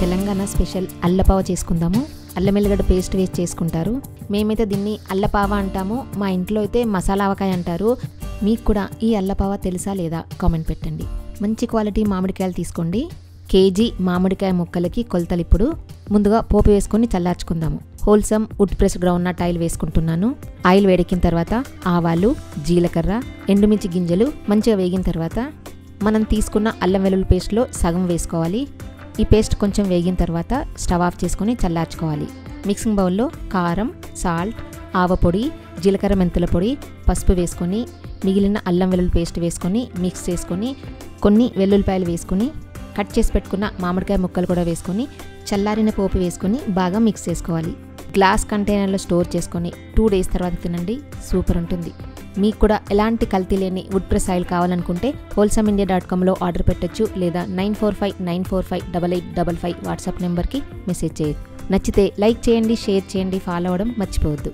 Telangana special అల్లపావ చేసుకుందాము. అల్లం ఎల్లిగడ్డ పేస్ట్ వేసి చేసుకుంటారు. మేమైతే దీన్ని అల్లపావ అంటాము. మా ఇంట్లో అయితే మసాలా ఆవకాయ అంటారు. మీకు కూడా ఈ అల్లపావ తెలుసా లేదా కామెంట్ పెట్టండి. మంచి క్వాలిటీ మామిడికాయలు తీసుకోండి. కేజీ మామిడికాయ ముక్కలకి కొలతలు ఇప్పుడు ముందుగా పోపు వేసుకొని చల్లార్చుకుందాము. Wholesome wood press groundnut oil వేసుకుంటున్నాను. ఆయిల్ వేడెక్కిన తర్వాత ఆవాలు, జీలకర్ర, ఎండుమిర్చి గింజలు మంచిగా వేగిన తర్వాత మనం తీసుకున్న అల్లం వెల్లుల్లి పేస్ట్లో సగం వేసుకోవాలి. ఈ పేస్ట్ కొంచెం వేగిన తర్వాత స్టవ్ ఆఫ్ చేసుకొని చల్లార్చుకోవాలి. మిక్సింగ్ బౌల్లో కారం, సాల్ట్, ఆవపొడి, జీలకర్ర మెంతుల పొడి, పసుపు వేసుకొని మిగిలిన అల్లం వెల్లుల్లి పేస్ట్ వేసుకొని మిక్స్ చేసుకొని కొన్ని వెల్లుల్లిపాయలు వేసుకొని కట్ చేసి పెట్టుకున్న మామిడికాయ ముక్కలు కూడా వేసుకొని చల్లారిన పోపు వేసుకొని బాగా మిక్స్ చేసుకోవాలి. గ్లాస్ కంటైనర్లో స్టోర్ చేసుకొని 2 days తర్వాత తినండి. సూపర్ ఉంటుంది. మీకు కూడా ఎలాంటి కల్తీ లేని వుడ్ ప్రెస్ ఆయిల్ కావాలనుకుంటే wholesameindia.comలో ఆర్డర్ పెట్టొచ్చు, లేదా 9459458855 వాట్సాప్ నెంబర్కి మెసేజ్ చేయొచ్చు. నచ్చితే లైక్ చేయండి, షేర్ చేయండి, ఫాలో అవ్వడం మర్చిపోవద్దు.